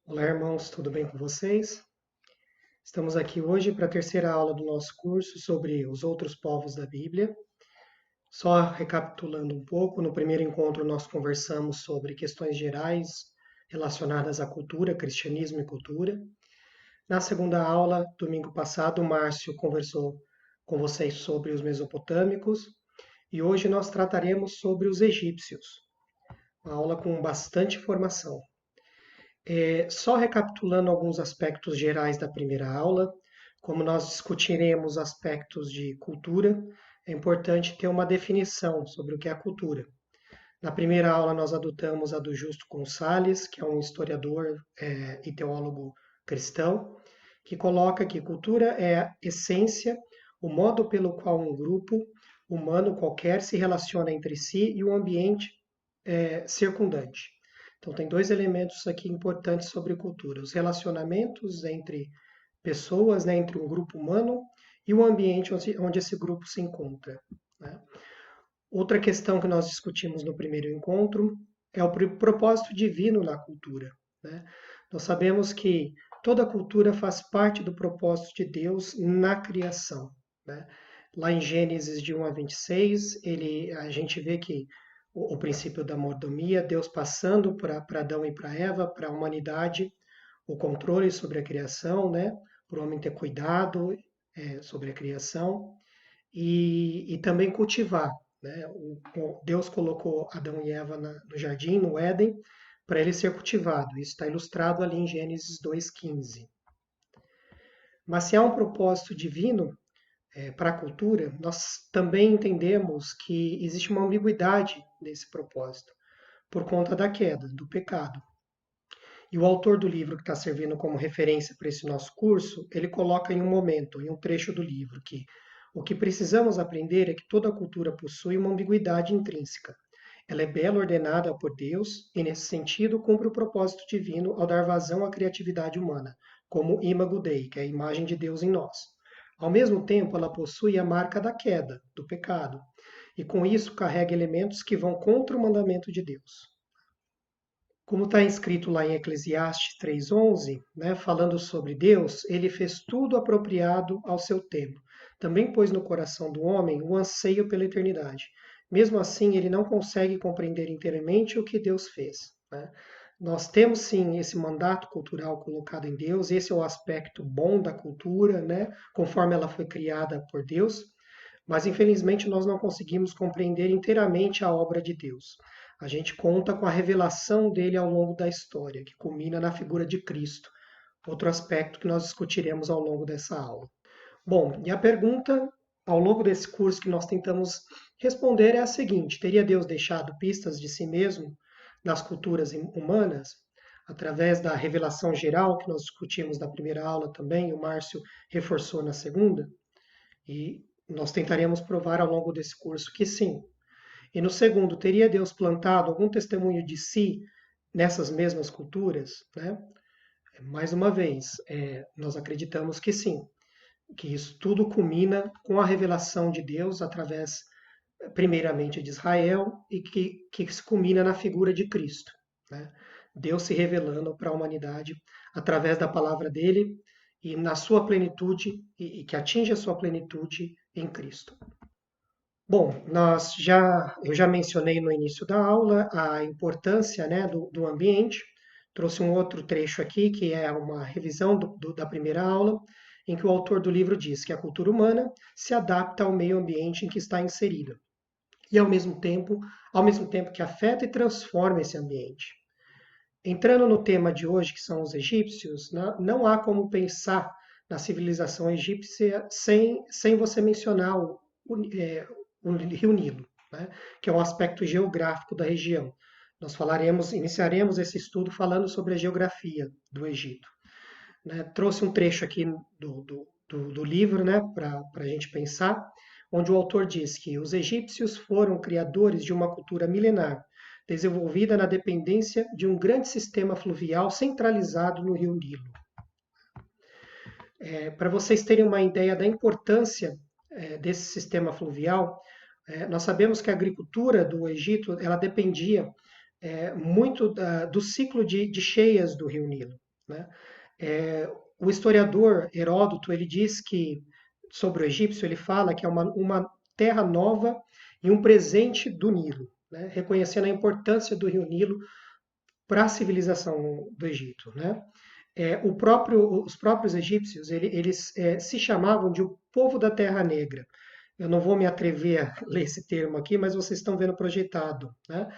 Olá, irmãos, tudo bem com vocês? Estamos aqui hoje para a terceira aula do nosso curso sobre os outros povos da Bíblia. Só recapitulando um pouco, no primeiro encontro nós conversamos sobre questões gerais relacionadas à cultura, cristianismo e cultura. Na segunda aula, domingo passado, o Márcio conversou com vocês sobre os mesopotâmicos e hoje nós trataremos sobre os egípcios. Uma aula com bastante informação. Só recapitulando alguns aspectos gerais da primeira aula, como nós discutiremos aspectos de cultura, é importante ter uma definição sobre o que é a cultura. Na primeira aula, nós adotamos a do Justo Gonçalves, que é um historiador e teólogo cristão, que coloca que cultura é a essência, o modo pelo qual um grupo humano qualquer se relaciona entre si e o ambiente circundante. Então, tem dois elementos aqui importantes sobre cultura: os relacionamentos entre pessoas, né, entre um grupo humano e o ambiente onde esse grupo se encontra. Né? Outra questão que nós discutimos no primeiro encontro é o propósito divino na cultura. Né? Nós sabemos que toda cultura faz parte do propósito de Deus na criação. Né? Lá em Gênesis de 1 a 26, a gente vê que o princípio da mordomia, Deus passando para Adão e para Eva, para a humanidade, o controle sobre a criação, né? Por o homem ter cuidado sobre a criação e também cultivar. Né? Deus colocou Adão e Eva no jardim, no Éden, para ele ser cultivado. Isso está ilustrado ali em Gênesis 2,15. Mas se há um propósito divino para a cultura, nós também entendemos que existe uma ambiguidade nesse propósito, por conta da queda, do pecado. E o autor do livro que está servindo como referência para esse nosso curso, ele coloca em um momento, em um trecho do livro, que o que precisamos aprender é que toda cultura possui uma ambiguidade intrínseca. Ela é bela, ordenada por Deus, e nesse sentido cumpre o propósito divino ao dar vazão à criatividade humana, como imago Dei, que é a imagem de Deus em nós. Ao mesmo tempo, ela possui a marca da queda, do pecado, e com isso carrega elementos que vão contra o mandamento de Deus. Como está escrito lá em Eclesiastes 3,11, né, falando sobre Deus, ele fez tudo apropriado ao seu tempo. Também pôs no coração do homem o anseio pela eternidade. Mesmo assim, ele não consegue compreender inteiramente o que Deus fez. Né? Nós temos sim esse mandato cultural colocado em Deus, esse é o aspecto bom da cultura, né, conforme ela foi criada por Deus, mas infelizmente nós não conseguimos compreender inteiramente a obra de Deus. A gente conta com a revelação dele ao longo da história, que culmina na figura de Cristo, outro aspecto que nós discutiremos ao longo dessa aula. Bom, e a pergunta ao longo desse curso que nós tentamos responder é a seguinte: teria Deus deixado pistas de si mesmo nas culturas humanas? Através da revelação geral que nós discutimos na primeira aula também, o Márcio reforçou na segunda, e nós tentaremos provar ao longo desse curso que sim. E no segundo, teria Deus plantado algum testemunho de si nessas mesmas culturas? Né? Mais uma vez, nós acreditamos que sim, que isso tudo culmina com a revelação de Deus através, primeiramente, de Israel e que se culmina na figura de Cristo. Né? Deus se revelando para a humanidade através da palavra dele e na sua plenitude, e que atinge a sua plenitude em Cristo. Bom, eu já mencionei no início da aula a importância, né, do ambiente. Trouxe um outro trecho aqui, que é uma revisão da primeira aula, em que o autor do livro diz que a cultura humana se adapta ao meio ambiente em que está inserida, e ao mesmo tempo que afeta e transforma esse ambiente. Entrando no tema de hoje, que são os egípcios, né, não há como pensar na civilização egípcia sem você mencionar o Rio Nilo, né, que é um aspecto geográfico da região. Nós iniciaremos esse estudo falando sobre a geografia do Egito. Né? Trouxe um trecho aqui do livro, né, para a gente pensar, onde o autor diz que os egípcios foram criadores de uma cultura milenar, desenvolvida na dependência de um grande sistema fluvial centralizado no rio Nilo. Para vocês terem uma ideia da importância desse sistema fluvial, nós sabemos que a agricultura do Egito ela dependia muito do ciclo de cheias do rio Nilo. né? O historiador Heródoto, ele diz que, sobre o egípcio, ele fala que é uma terra nova e um presente do Nilo, né? Reconhecendo a importância do rio Nilo para a civilização do Egito, né? Os próprios egípcios, eles se chamavam de o povo da Terra Negra. Eu não vou me atrever a ler esse termo aqui, mas vocês estão vendo projetado, né?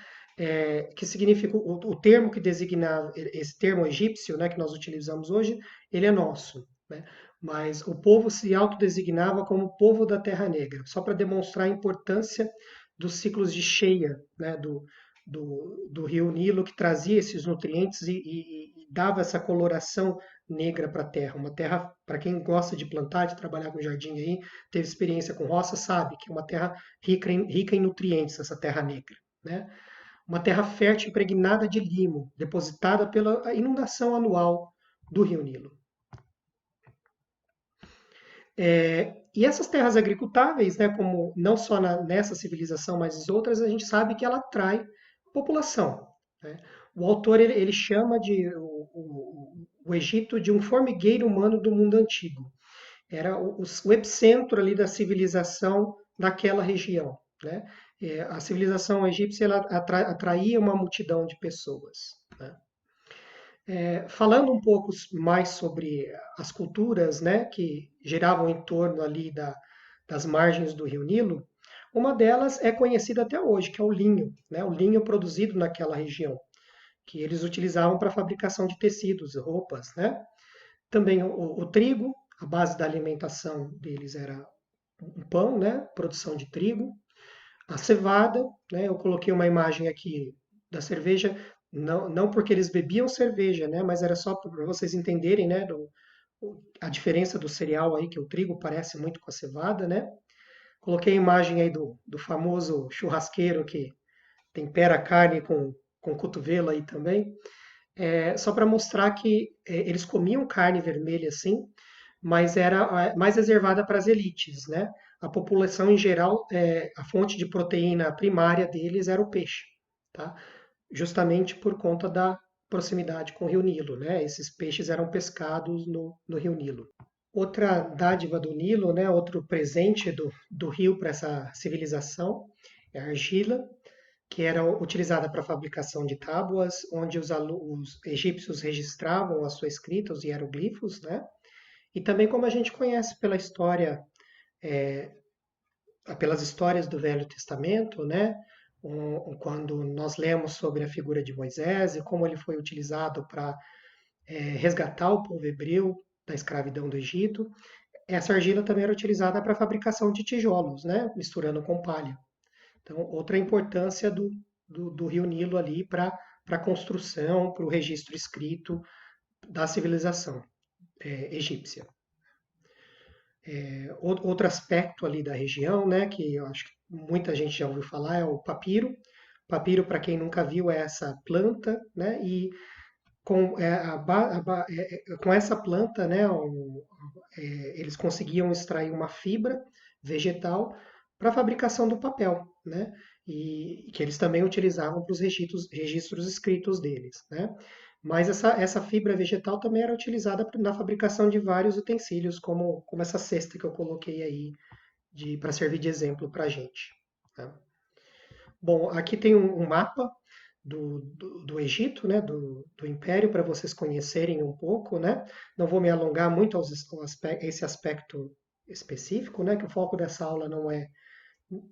Que significa o termo que designa esse termo egípcio, né, que nós utilizamos hoje, ele é nosso, né? Mas o povo se autodesignava como povo da Terra Negra, só para demonstrar a importância dos ciclos de cheia, né, do rio Nilo, que trazia esses nutrientes e dava essa coloração negra para a terra. Uma terra, para quem gosta de plantar, de trabalhar com jardim aí, teve experiência com roça, sabe que é uma terra rica em nutrientes, essa terra negra, né? Uma terra fértil impregnada de limo, depositada pela inundação anual do rio Nilo. E essas terras agricultáveis, né, como não só nessa civilização, mas em outras, a gente sabe que ela atrai população, né? O autor ele chama o Egito de um formigueiro humano do mundo antigo. Era o epicentro ali da civilização daquela região, né? A civilização egípcia ela atraía uma multidão de pessoas, né? Falando um pouco mais sobre as culturas, né, que giravam em torno ali das margens do Rio Nilo, uma delas é conhecida até hoje, que é o linho, né, o linho produzido naquela região, que eles utilizavam para a fabricação de tecidos, roupas, né? Também o trigo, a base da alimentação deles era o pão, né, produção de trigo, a cevada, né? Eu coloquei uma imagem aqui da cerveja, não porque eles bebiam cerveja, né? Mas era só para vocês entenderem, né? A diferença do cereal aí, que o trigo parece muito com a cevada, né? Coloquei a imagem aí do famoso churrasqueiro que tempera a carne com cotovelo aí também. Só para mostrar que eles comiam carne vermelha, sim, mas era mais reservada para as elites, né? A população em geral, a fonte de proteína primária deles era o peixe, tá? Justamente por conta da proximidade com o Rio Nilo, né? Esses peixes eram pescados no Rio Nilo. Outra dádiva do Nilo, né? Outro presente do rio para essa civilização é a argila, que era utilizada para a fabricação de tábuas, onde os egípcios registravam a sua escrita, os hieroglifos, né? E também como a gente conhece pela história, pelas histórias do Velho Testamento, né? Quando nós lemos sobre a figura de Moisés e como ele foi utilizado para resgatar o povo hebreu da escravidão do Egito, essa argila também era utilizada para a fabricação de tijolos, né? Misturando com palha. Então, outra importância do Rio Nilo ali para a construção, para o registro escrito da civilização egípcia. Outro aspecto ali da região, né, que eu acho que muita gente já ouviu falar, é o papiro. Papiro, para quem nunca viu, é essa planta, né, e com essa planta, né, eles conseguiam extrair uma fibra vegetal para a fabricação do papel, né, e que eles também utilizavam para os registros escritos deles, né. Mas essa fibra vegetal também era utilizada na fabricação de vários utensílios, como essa cesta que eu coloquei aí para servir de exemplo para a gente, né? Bom, aqui tem um mapa do Egito, né, do Império, para vocês conhecerem um pouco, né? Não vou me alongar muito esse aspecto específico, né, que o foco dessa aula não é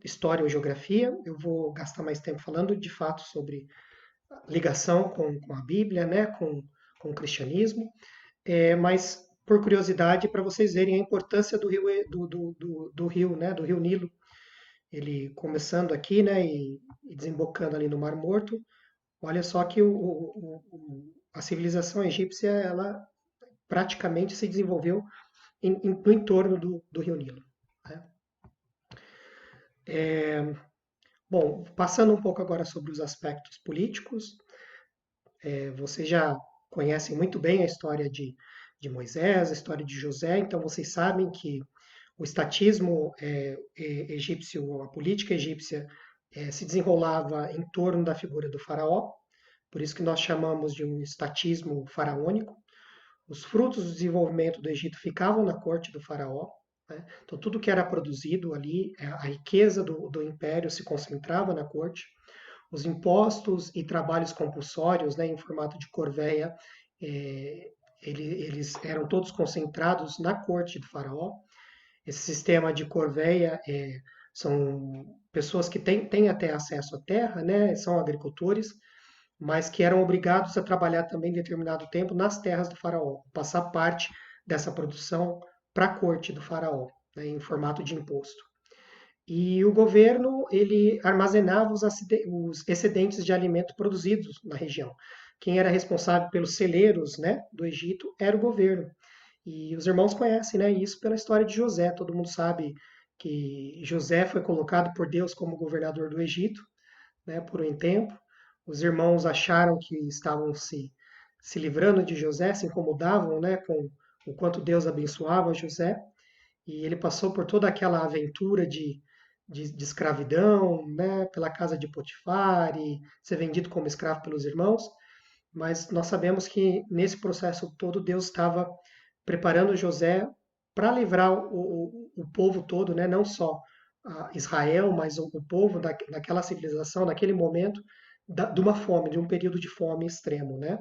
história ou geografia. Eu vou gastar mais tempo falando de fato sobre ligação com a Bíblia, né, com o cristianismo, mas por curiosidade, para vocês verem a importância do rio, do rio, né, do rio Nilo, ele começando aqui, né, e desembocando ali no Mar Morto. Olha só que a civilização egípcia, ela praticamente se desenvolveu no entorno do rio Nilo, né? Bom, passando um pouco agora sobre os aspectos políticos, vocês já conhecem muito bem a história de Moisés, a história de José, então vocês sabem que o estatismo egípcio, a política egípcia, se desenrolava em torno da figura do faraó, por isso que nós chamamos de um estatismo faraônico. os frutos do desenvolvimento do Egito ficavam na corte do faraó, né? Então, tudo que era produzido ali, a riqueza do império se concentrava na corte. Os impostos e trabalhos compulsórios, né, em formato de corveia, eh, eles eram todos concentrados na corte do faraó. Esse sistema de corveia são pessoas que têm até acesso à terra, né, são agricultores, mas que eram obrigados a trabalhar também em determinado tempo nas terras do faraó, passar parte dessa produção para a corte do faraó, né, em formato de imposto. E o governo ele armazenava os excedentes de alimento produzidos na região. Quem era responsável pelos celeiros, né, do Egito era o governo. E os irmãos conhecem, né, isso pela história de José. Todo mundo sabe que José foi colocado por Deus como governador do Egito, né, por um tempo. Os irmãos acharam que estavam se livrando de José, se incomodavam, né, com o quanto Deus abençoava José. E ele passou por toda aquela aventura de escravidão, né, pela casa de Potifar e ser vendido como escravo pelos irmãos. Mas nós sabemos que nesse processo todo Deus estava preparando José para livrar o povo todo, né, não só Israel, mas o povo daquela civilização, naquele momento, de uma fome, de um período de fome extremo, né?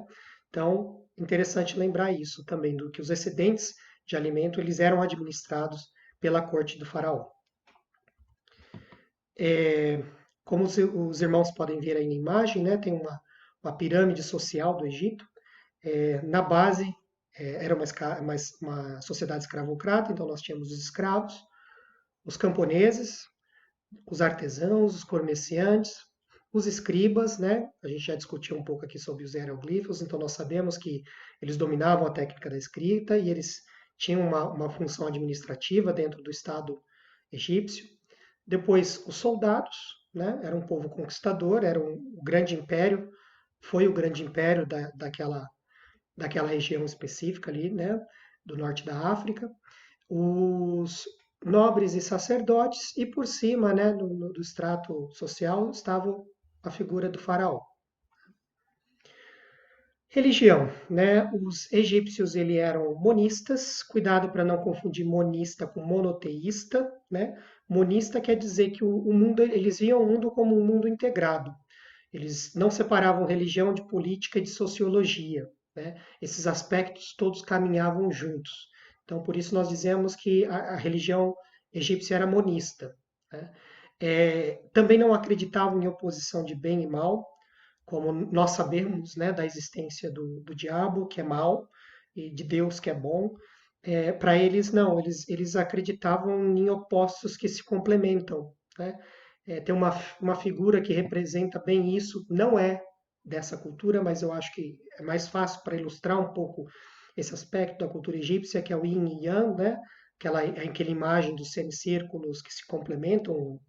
Então, interessante lembrar isso também, do que os excedentes de alimento eles eram administrados pela corte do faraó. Como os irmãos podem ver aí na imagem, né, tem uma pirâmide social do Egito. Na base era uma sociedade escravocrata, então nós tínhamos os escravos, os camponeses, os artesãos, os comerciantes, os escribas, né? A gente já discutiu um pouco aqui sobre os hieroglifos, então nós sabemos que eles dominavam a técnica da escrita e eles tinham uma função administrativa dentro do Estado egípcio. Depois, os soldados, né? Era um povo conquistador, era um grande império, foi o grande império daquela região específica ali, né? Do norte da África. Os nobres e sacerdotes, e por cima, né, do extrato social, estava a figura do faraó. Religião, né? Os egípcios ele eram monistas, cuidado para não confundir monista com monoteísta, né? Monista quer dizer que o mundo, eles viam o mundo como um mundo integrado. Eles não separavam religião de política e de sociologia, né? Esses aspectos todos caminhavam juntos. Então, por isso nós dizemos que a religião egípcia era monista, né? Também não acreditavam em oposição de bem e mal, como nós sabemos, né, da existência do diabo, que é mal, e de Deus, que é bom. Para eles, não, eles acreditavam em opostos que se complementam, né? Tem uma figura que representa bem isso, não é dessa cultura, mas eu acho que é mais fácil para ilustrar um pouco esse aspecto da cultura egípcia, que é o yin e yang, né? Aquela imagem dos semicírculos que se complementam,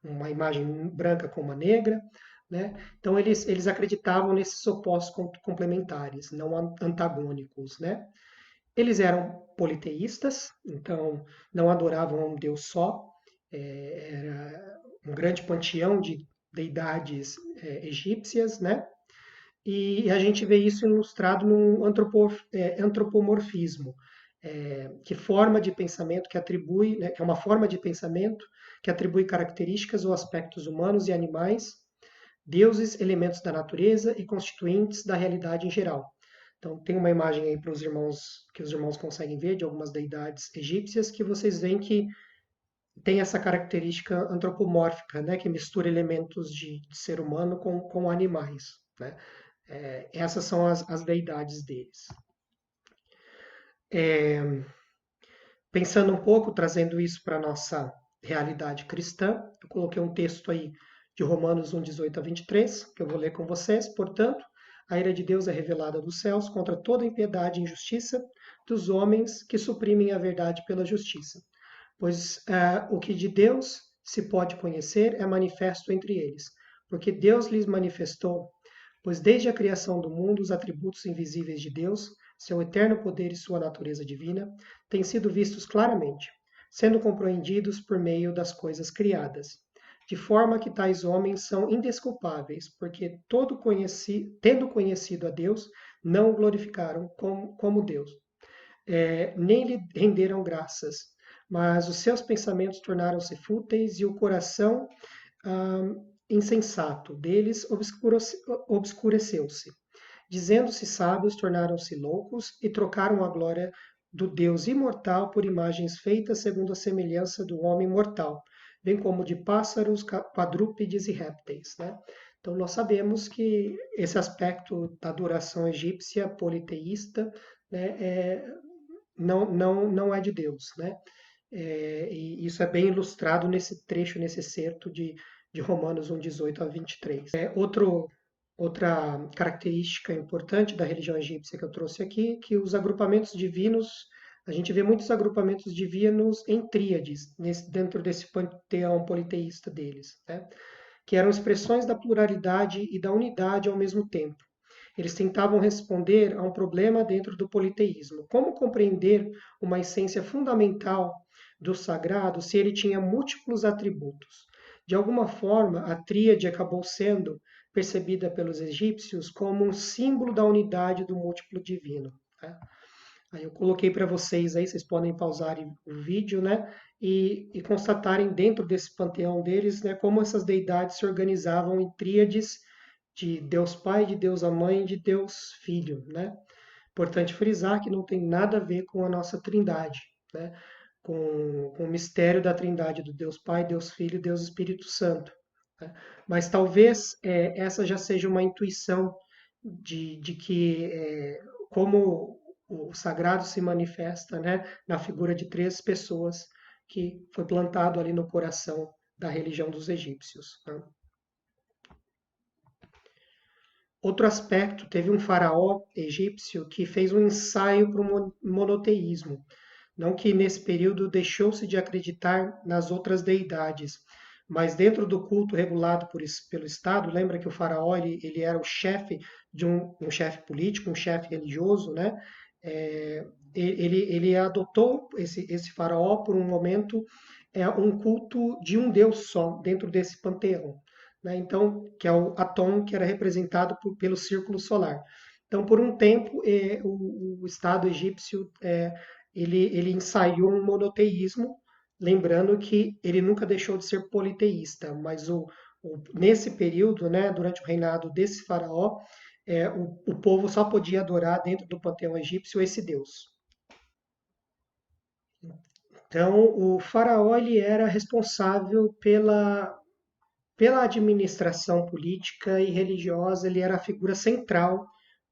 uma imagem branca com uma negra, né? Então eles acreditavam nesses opostos complementares, não antagônicos, né? Eles eram politeístas, então não adoravam um Deus só, era um grande panteão de deidades egípcias, né? E a gente vê isso ilustrado num antropomorfismo, que forma de pensamento que atribui, né, que é uma forma de pensamento que atribui características ou aspectos humanos e animais, deuses, elementos da natureza e constituintes da realidade em geral. Então tem uma imagem aí para os irmãos que os irmãos conseguem ver de algumas deidades egípcias que vocês veem que tem essa característica antropomórfica, né, que mistura elementos de ser humano com animais, né? Essas são as deidades deles. Pensando um pouco, trazendo isso para a nossa realidade cristã, eu coloquei um texto aí de Romanos 1, 18 a 23, que eu vou ler com vocês. Portanto, a ira de Deus é revelada dos céus contra toda impiedade e injustiça dos homens que suprimem a verdade pela justiça. Pois o que de Deus se pode conhecer é manifesto entre eles, porque Deus lhes manifestou. Pois desde a criação do mundo, os atributos invisíveis de Deus, seu eterno poder e sua natureza divina, têm sido vistos claramente, sendo compreendidos por meio das coisas criadas. De forma que tais homens são indesculpáveis, porque tendo conhecido a Deus, não o glorificaram como Deus, nem lhe renderam graças, mas os seus pensamentos tornaram-se fúteis e o coração insensato deles obscureceu-se. Dizendo-se sábios, tornaram-se loucos e trocaram a glória do Deus imortal por imagens feitas segundo a semelhança do homem mortal, bem como de pássaros, quadrúpedes e répteis, né? Então, nós sabemos que esse aspecto da adoração egípcia politeísta, né, não é de Deus, né? E isso é bem ilustrado nesse trecho, nesse excerto de Romanos 1, 18 a 23. Outra característica importante da religião egípcia que eu trouxe aqui, que os agrupamentos divinos, a gente vê muitos agrupamentos divinos em tríades, dentro desse panteão politeísta deles, né? Que eram expressões da pluralidade e da unidade ao mesmo tempo. Eles tentavam responder a um problema dentro do politeísmo. Como compreender uma essência fundamental do sagrado se ele tinha múltiplos atributos? De alguma forma, a tríade acabou sendo percebida pelos egípcios como um símbolo da unidade do múltiplo divino, né? Aí eu coloquei para vocês aí, vocês podem pausar o vídeo, né? E constatarem dentro desse panteão deles, né, como essas deidades se organizavam em tríades de Deus Pai, de Deus a Mãe e de Deus Filho, né? Importante frisar que não tem nada a ver com a nossa Trindade, né? Com o mistério da Trindade do Deus Pai, Deus Filho e Deus Espírito Santo, né? Mas talvez essa já seja uma intuição de que como o sagrado se manifesta, né, na figura de três pessoas que foi plantado ali no coração da religião dos egípcios, né? Outro aspecto, teve um faraó egípcio que fez um ensaio para o monoteísmo. Não que nesse período deixou-se de acreditar nas outras deidades, mas dentro do culto regulado pelo Estado, lembra que o faraó ele era o chefe de um chefe político, um chefe religioso, né? Ele adotou esse faraó por um momento um culto de um Deus só dentro desse panteão, né? Então, que é o Atom, que era representado pelo círculo solar. Então, por um tempo, o Estado egípcio ele ensaiou um monoteísmo, lembrando que ele nunca deixou de ser politeísta, mas nesse período, né, durante o reinado desse faraó, o povo só podia adorar dentro do panteão egípcio esse deus. Então, o faraó ele era responsável pela administração política e religiosa, ele era a figura central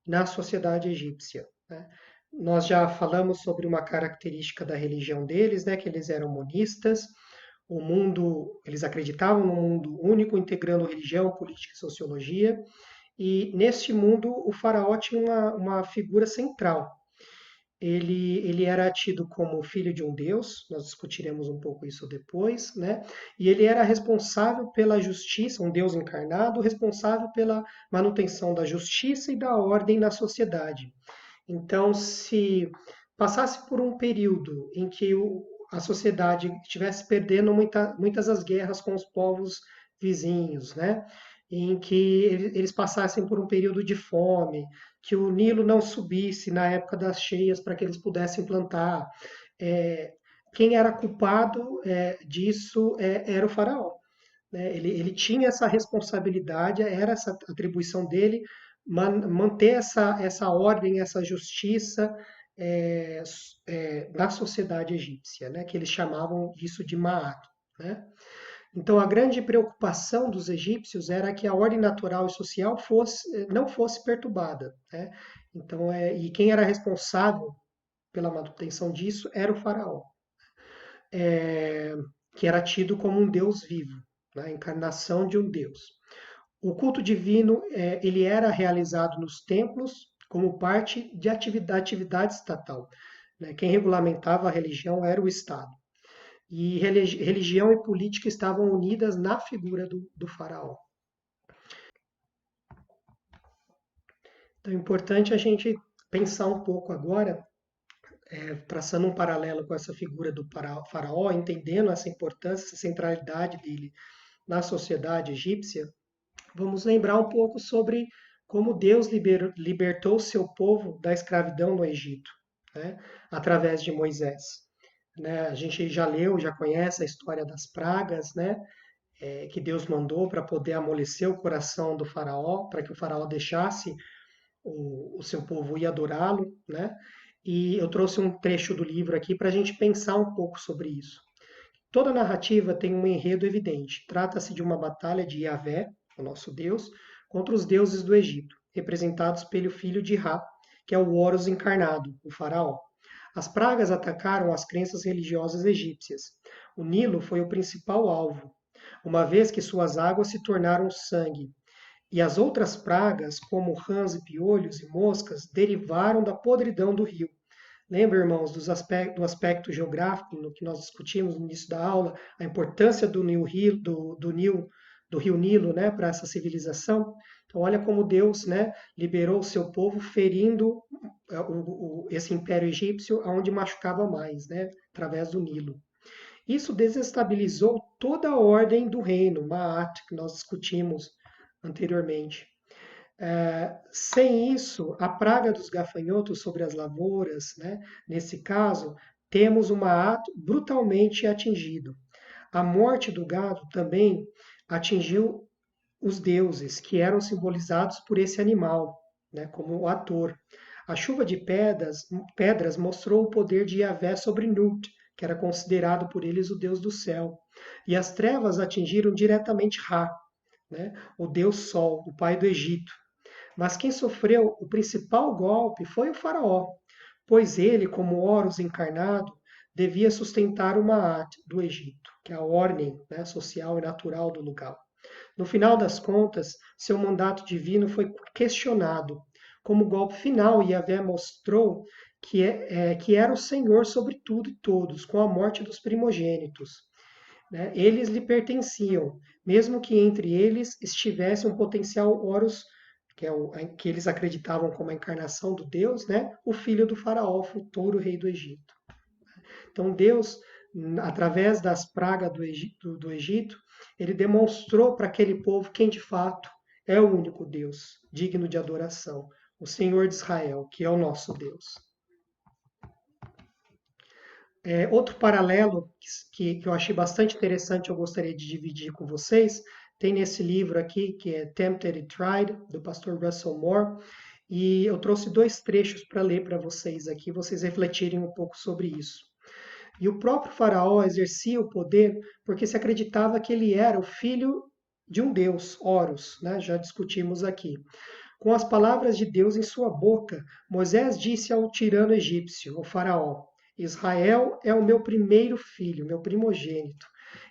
na sociedade egípcia, né? Nós já falamos sobre uma característica da religião deles, né, que eles eram monistas, eles acreditavam no mundo único, integrando religião, política e sociologia, e neste mundo o faraó tinha uma figura central. Ele era tido como filho de um deus, nós discutiremos um pouco isso depois, né? E ele era responsável pela justiça, um deus encarnado, responsável pela manutenção da justiça e da ordem na sociedade. Então, se passasse por um período em que a sociedade estivesse perdendo muitas das guerras com os povos vizinhos, né? Em que eles passassem por um período de fome, que o Nilo não subisse na época das cheias para que eles pudessem plantar. Quem era culpado disso era o faraó, né? Ele tinha essa responsabilidade, era essa atribuição dele, manter essa ordem, essa justiça na sociedade egípcia, né? Que eles chamavam isso de Ma'at, né? Então, a grande preocupação dos egípcios era que a ordem natural e social não fosse perturbada, né? Então, e quem era responsável pela manutenção disso era o faraó, que era tido como um deus vivo, né? A encarnação de um deus. O culto divino ele era realizado nos templos como parte de atividade estatal, né? Quem regulamentava a religião era o Estado. E religião e política estavam unidas na figura do faraó. Então é importante a gente pensar um pouco agora, traçando um paralelo com essa figura do faraó, entendendo essa importância, essa centralidade dele na sociedade egípcia. Vamos lembrar um pouco sobre como Deus libertou seu povo da escravidão no Egito, né, através de Moisés. Né? A gente já leu, já conhece a história das pragas, né, que Deus mandou para poder amolecer o coração do faraó, para que o faraó deixasse o seu povo ir adorá-lo, né? E eu trouxe um trecho do livro aqui para a gente pensar um pouco sobre isso. Toda narrativa tem um enredo evidente. Trata-se de uma batalha de Yahvé, o nosso Deus, contra os deuses do Egito, representados pelo filho de Ra, que é o Horus encarnado, o faraó. As pragas atacaram as crenças religiosas egípcias. O Nilo foi o principal alvo, uma vez que suas águas se tornaram sangue. E as outras pragas, como rãs e piolhos e moscas, derivaram da podridão do rio. Lembra, irmãos, do aspecto geográfico, no que nós discutimos no início da aula, a importância do rio Nilo, né, para essa civilização? Então, olha como Deus, né, liberou o seu povo, ferindo esse império egípcio, onde machucava mais, né, através do Nilo. Isso desestabilizou toda a ordem do reino, Maat, que nós discutimos anteriormente. Sem isso, a praga dos gafanhotos sobre as lavouras, né, nesse caso, temos um Maat brutalmente atingido. A morte do gado também atingiu os deuses, que eram simbolizados por esse animal, né, como o ator. A chuva de pedras mostrou o poder de Yahvé sobre Nut, que era considerado por eles o deus do céu. E as trevas atingiram diretamente Ra, né, o deus Sol, o pai do Egito. Mas quem sofreu o principal golpe foi o faraó, pois ele, como Horus encarnado, devia sustentar o Maat do Egito, que é a ordem, né, social e natural do lugar. No final das contas, seu mandato divino foi questionado. Como golpe final, Yahvé mostrou que era o Senhor sobre tudo e todos, com a morte dos primogênitos. Né? Eles lhe pertenciam, mesmo que entre eles estivesse um potencial Horus, que eles acreditavam como a encarnação do Deus, né? O filho do faraó, futuro rei do Egito. Então Deus, através das pragas do Egito, ele demonstrou para aquele povo quem de fato é o único Deus, digno de adoração, o Senhor de Israel, que é o nosso Deus. Outro paralelo que eu achei bastante interessante, eu gostaria de dividir com vocês, tem nesse livro aqui, que é Tempted and Tried, do pastor Russell Moore, e eu trouxe 2 trechos para ler para vocês aqui, vocês refletirem um pouco sobre isso. E o próprio faraó exercia o poder porque se acreditava que ele era o filho de um deus, Horus, né? Já discutimos aqui. Com as palavras de Deus em sua boca, Moisés disse ao tirano egípcio, o faraó: Israel é o meu primeiro filho, meu primogênito.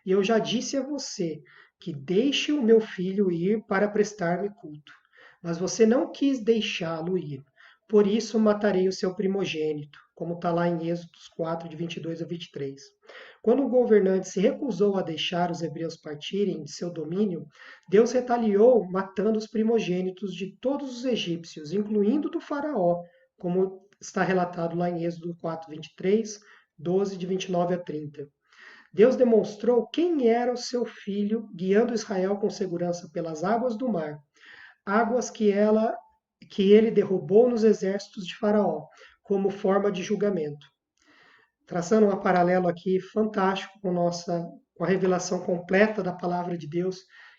E eu já disse a você que deixe o meu filho ir para prestar-me culto. Mas você não quis deixá-lo ir. Por isso matarei o seu primogênito, como está lá em Êxodo 4, de 22 a 23. Quando o governante se recusou a deixar os hebreus partirem de seu domínio, Deus retaliou matando os primogênitos de todos os egípcios, incluindo do faraó, como está relatado lá em Êxodo 4, 23, 12, de 29 a 30. Deus demonstrou quem era o seu filho, guiando Israel com segurança pelas águas do mar, águas que ele derrubou nos exércitos de Faraó, como forma de julgamento. Traçando um paralelo aqui fantástico com a revelação completa da palavra de Deus,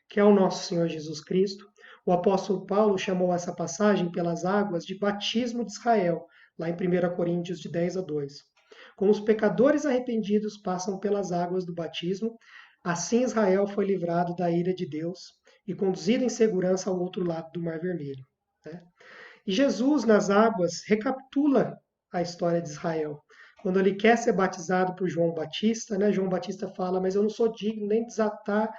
que é o nosso Senhor Jesus Cristo. O apóstolo Paulo chamou essa passagem pelas águas de batismo de Israel, lá em 1 Coríntios de 10 a 2. Como os pecadores arrependidos passam pelas águas do batismo, assim Israel foi livrado da ira de Deus e conduzido em segurança ao outro lado do Mar Vermelho. Né? E Jesus, nas águas, recapitula a história de Israel. Quando ele quer ser batizado por João Batista, né, João Batista fala, mas eu não sou digno nem de desatar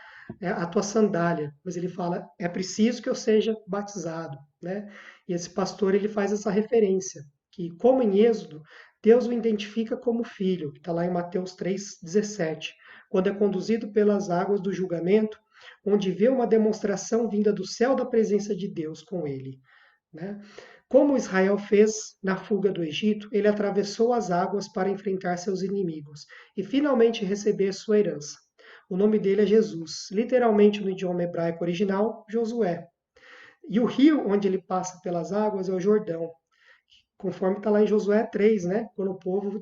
a tua sandália. Mas ele fala, é preciso que eu seja batizado. Né? E esse pastor ele faz essa referência, que como em Êxodo, Deus o identifica como filho, que está lá em Mateus 3,17, quando é conduzido pelas águas do julgamento, onde vê uma demonstração vinda do céu da presença de Deus com ele. Né? Como Israel fez na fuga do Egito, ele atravessou as águas para enfrentar seus inimigos e finalmente receber sua herança. O nome dele é Jesus, literalmente no idioma hebraico original, Josué. E o rio onde ele passa pelas águas é o Jordão, conforme está lá em Josué 3, né? Quando o povo,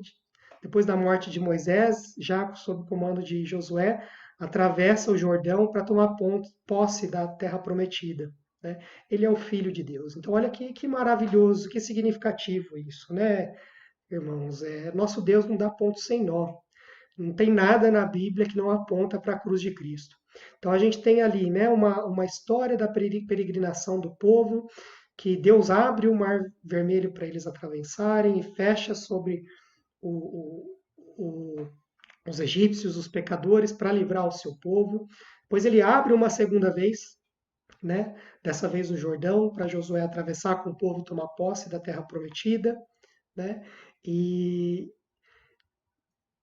depois da morte de Moisés, já sob o comando de Josué, atravessa o Jordão para tomar posse da terra prometida. Né? Ele é o Filho de Deus. Então, olha que maravilhoso, que significativo isso, né, irmãos? Nosso Deus não dá ponto sem nó. Não tem nada na Bíblia que não aponta para a cruz de Cristo. Então a gente tem ali, né, uma história da peregrinação do povo, que Deus abre o mar vermelho para eles atravessarem e fecha sobre o, o, os egípcios, os pecadores, para livrar o seu povo. Depois ele abre uma segunda vez, né, dessa vez o Jordão, para Josué atravessar com o povo e tomar posse da terra prometida. Né, e,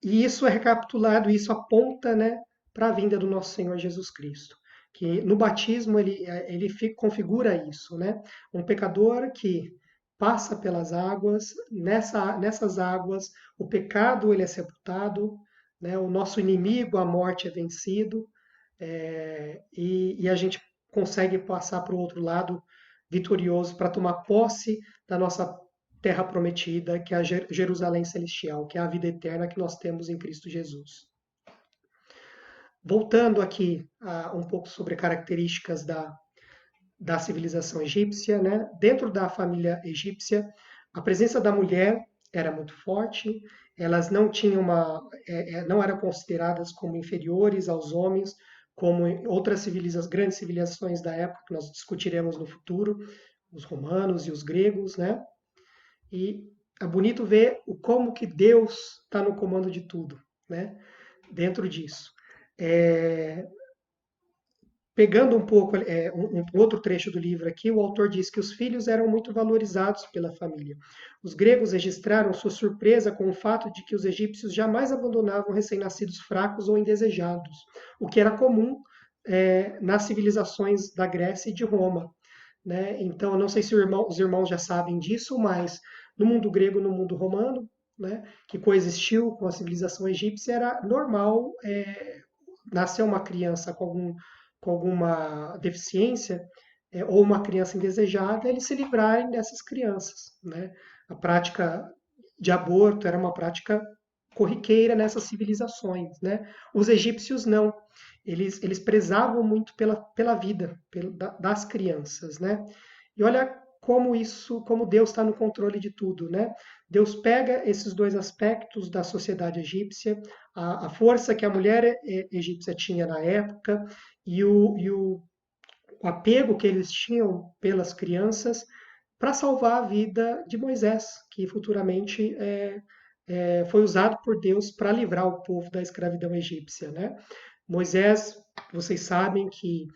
e isso é recapitulado, isso aponta, né, para a vinda do nosso Senhor Jesus Cristo. Que no batismo ele configura isso, né? Um pecador que passa pelas águas, nessas águas o pecado ele é sepultado, né? O nosso inimigo, a morte, é vencido, e a gente consegue passar para o outro lado vitorioso para tomar posse da nossa terra prometida, que é a Jerusalém celestial, que é a vida eterna que nós temos em Cristo Jesus. Voltando aqui um pouco sobre características da civilização egípcia, né? Dentro da família egípcia, a presença da mulher era muito forte, elas não tinham não eram consideradas como inferiores aos homens, como em outras grandes civilizações da época, que nós discutiremos no futuro, os romanos e os gregos, né? E é bonito ver como que Deus está no comando de tudo, né? Dentro disso. É, Pegando um pouco um outro trecho do livro aqui, o autor diz que os filhos eram muito valorizados pela família. Os gregos registraram sua surpresa com o fato de que os egípcios jamais abandonavam recém-nascidos fracos ou indesejados, o que era comum nas civilizações da Grécia e de Roma. Né? Então, eu não sei se os irmãos já sabem disso, mas no mundo grego e no mundo romano, né, que coexistiu com a civilização egípcia, era normal nascer uma criança com alguma deficiência ou uma criança indesejada, eles se livrarem dessas crianças. Né? A prática de aborto era uma prática corriqueira nessas civilizações. Né? Os egípcios não. Eles prezavam muito pela vida das crianças. Né? E olha como Deus está no controle de tudo, né? Deus pega esses dois aspectos da sociedade egípcia, a força que a mulher egípcia tinha na época e o apego que eles tinham pelas crianças para salvar a vida de Moisés, que futuramente foi usado por Deus para livrar o povo da escravidão egípcia, né? Moisés, vocês sabem que